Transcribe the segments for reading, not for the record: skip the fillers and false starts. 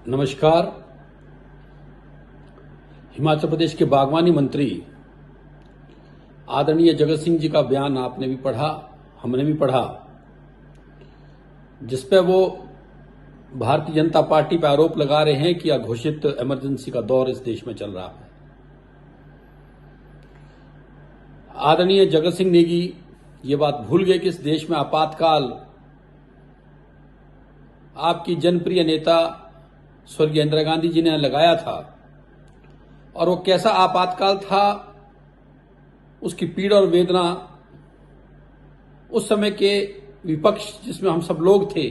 नमस्कार। हिमाचल प्रदेश के बागवानी मंत्री आदरणीय जगत सिंह जी का बयान आपने भी पढ़ा, हमने भी पढ़ा, जिसपे वो भारतीय जनता पार्टी पर आरोप लगा रहे हैं कि अघोषित इमरजेंसी का दौर इस देश में चल रहा है। आदरणीय जगत सिंह नेगी ये बात भूल गए कि इस देश में आपातकाल आपकी जनप्रिय नेता स्वर्गीय इंदिरा गांधी जी ने लगाया था, और वो कैसा आपातकाल था, उसकी पीड़ा और वेदना उस समय के विपक्ष जिसमें हम सब लोग थे,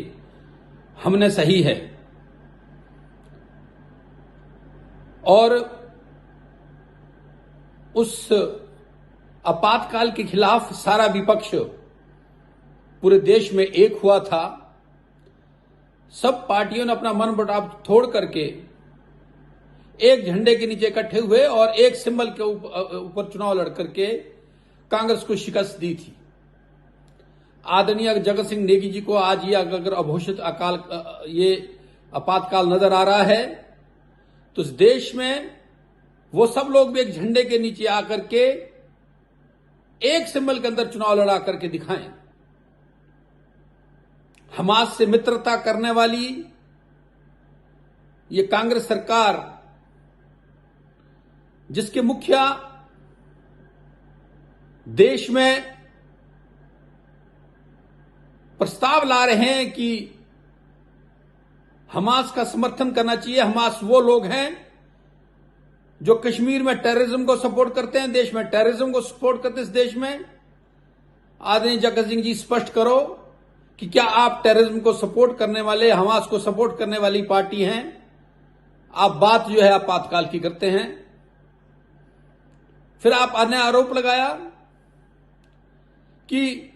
हमने सही है। और उस आपातकाल के खिलाफ सारा विपक्ष पूरे देश में एक हुआ था। सब पार्टियों ने अपना मन मुटाव तोड़ करके एक झंडे के नीचे इकट्ठे हुए और एक सिंबल के ऊपर चुनाव लड़ करके कांग्रेस को शिकस्त दी थी। आदरणीय जगत सिंह नेगी जी को आज ये अगर अघोषित ये आपातकाल नजर आ रहा है, तो इस देश में वो सब लोग भी एक झंडे के नीचे आकर के एक सिंबल के अंदर चुनाव लड़ा करके दिखाएं। हमास से मित्रता करने वाली ये कांग्रेस सरकार, जिसके मुखिया देश में प्रस्ताव ला रहे हैं कि हमास का समर्थन करना चाहिए। हमास वो लोग हैं जो कश्मीर में टेररिज्म को सपोर्ट करते हैं, देश में टेररिज्म को सपोर्ट करते हैं। इस देश में आदरणीय जगत सिंह जी स्पष्ट करो कि क्या आप टेररिज्म को सपोर्ट करने वाले, हमास को सपोर्ट करने वाली पार्टी हैं? आप बात जो है आपातकाल की करते हैं। फिर आप ने आरोप लगाया कि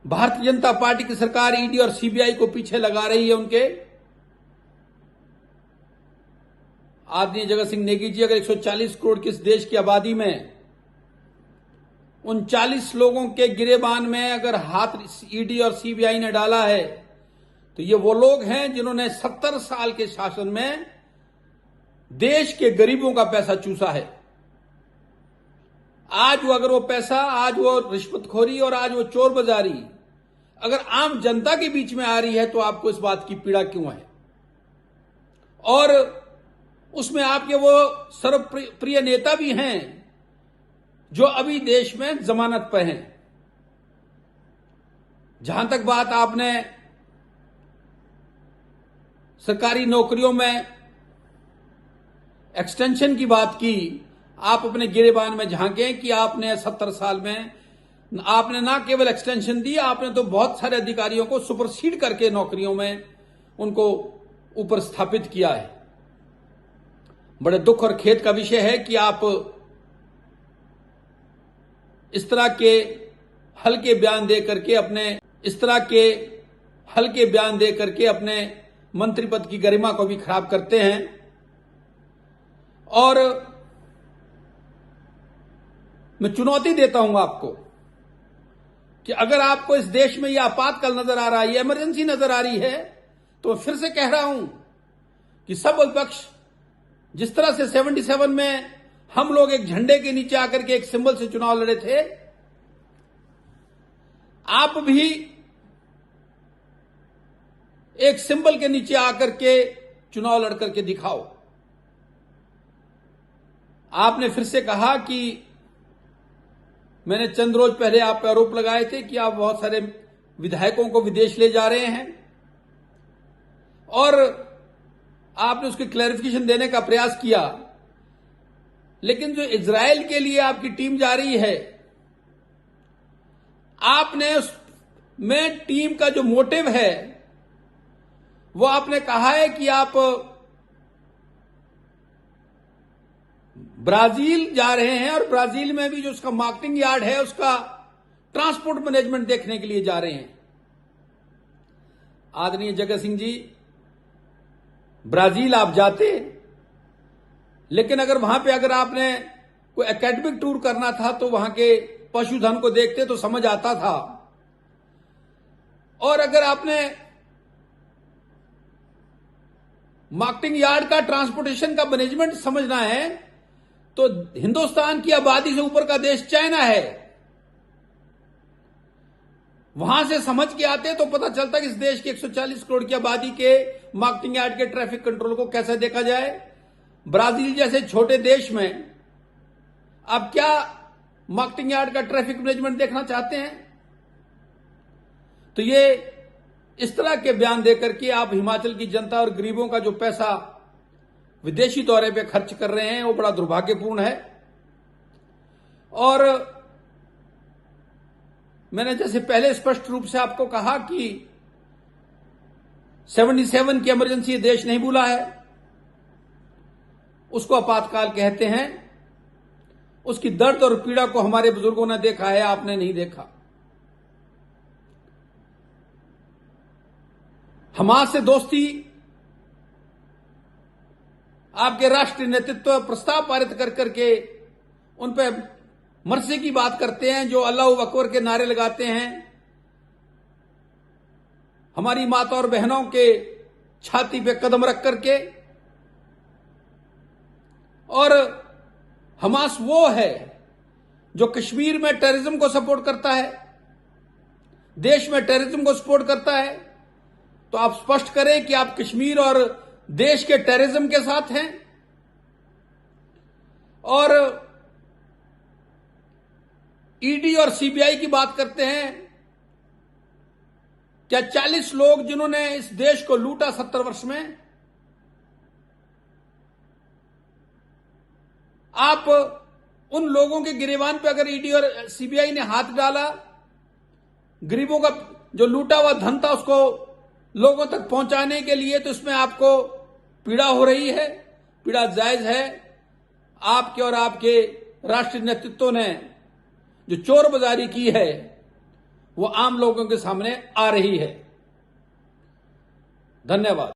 भारतीय जनता पार्टी की सरकार ईडी और सीबीआई को पीछे लगा रही है उनके। आदरणीय जगत सिंह नेगी जी, अगर 140 करोड़ की इस देश की आबादी में 39 लोगों के गिरेबान में अगर हाथ ईडी और सीबीआई ने डाला है, तो ये वो लोग हैं जिन्होंने 70 साल के शासन में देश के गरीबों का पैसा चूसा है। आज वो अगर वो पैसा, आज वो रिश्वतखोरी और आज वो चोर बाजारी अगर आम जनता के बीच में आ रही है, तो आपको इस बात की पीड़ा क्यों है? और उसमें आपके वो सर्वप्रिय नेता भी हैं जो अभी देश में जमानत पर हैं। जहां तक बात आपने सरकारी नौकरियों में एक्सटेंशन की बात की, आप अपने गिरेबान में झांकें कि आपने 70 साल में आपने ना केवल एक्सटेंशन दी, आपने तो बहुत सारे अधिकारियों को सुपरसीड करके नौकरियों में उनको ऊपर स्थापित किया है। बड़े दुख और खेद का विषय है कि आप इस तरह के हल्के बयान दे करके अपने मंत्री पद की गरिमा को भी खराब करते हैं। और मैं चुनौती देता हूं आपको कि अगर आपको इस देश में यह आपातकाल नजर आ रहा है, यह इमरजेंसी नजर आ रही है, तो फिर से कह रहा हूं कि सब विपक्ष जिस तरह से 77 में हम लोग एक झंडे के नीचे आकर के एक सिंबल से चुनाव लड़े थे, आप भी एक सिंबल के नीचे आकर के चुनाव लड़ करके दिखाओ। आपने फिर से कहा कि मैंने चंद रोज पहले आप पर आरोप लगाए थे कि आप बहुत सारे विधायकों को विदेश ले जा रहे हैं, और आपने उसके क्लैरिफिकेशन देने का प्रयास किया। लेकिन जो इजराइल के लिए आपकी टीम जा रही है, आपने उसमें टीम का जो मोटिव है वो आपने कहा है कि आप ब्राजील जा रहे हैं और ब्राजील में भी जो उसका मार्केटिंग यार्ड है उसका ट्रांसपोर्ट मैनेजमेंट देखने के लिए जा रहे हैं। आदरणीय जगत सिंह जी, ब्राजील आप जाते, लेकिन अगर आपने कोई एकेडमिक टूर करना था तो वहां के पशुधन को देखते तो समझ आता था। और अगर आपने मार्केटिंग यार्ड का ट्रांसपोर्टेशन का मैनेजमेंट समझना है तो हिंदुस्तान की आबादी से ऊपर का देश चाइना है, वहां से समझ के आते तो पता चलता कि इस देश की 140 करोड़ की आबादी के मार्केटिंग यार्ड के ट्रैफिक कंट्रोल को कैसे देखा जाए। ब्राजील जैसे छोटे देश में आप क्या मार्केटिंग यार्ड का ट्रैफिक मैनेजमेंट देखना चाहते हैं? तो ये इस तरह के बयान देकर के आप हिमाचल की जनता और गरीबों का जो पैसा विदेशी दौरे पे खर्च कर रहे हैं वो बड़ा दुर्भाग्यपूर्ण है। और मैंने जैसे पहले स्पष्ट रूप से आपको कहा कि 77 की इमरजेंसी देश नहीं भूला है, उसको आपातकाल कहते हैं। उसकी दर्द और पीड़ा को हमारे बुजुर्गों ने देखा है, आपने नहीं देखा। हमास से दोस्ती, आपके राष्ट्रीय नेतृत्व प्रस्ताव पारित कर करके उन पे मरसे की बात करते हैं, जो अल्लाह अकबर के नारे लगाते हैं, हमारी माता और बहनों के छाती पे कदम रख करके। और हमास वो है जो कश्मीर में टेररिज्म को सपोर्ट करता है, देश में टेररिज्म को सपोर्ट करता है। तो आप स्पष्ट करें कि आप कश्मीर और देश के टेररिज्म के साथ हैं। और ईडी और सीबीआई की बात करते हैं। क्या 40 लोग जिन्होंने इस देश को लूटा 70 वर्ष में, आप उन लोगों के गिरेबान पे अगर ईडी और सीबीआई ने हाथ डाला, गरीबों का जो लूटा हुआ धन था उसको लोगों तक पहुंचाने के लिए, तो इसमें आपको पीड़ा हो रही है। पीड़ा जायज है। आपके और आपके राष्ट्रीय नेतृत्व ने जो चोर बाजारी की है वो आम लोगों के सामने आ रही है। धन्यवाद।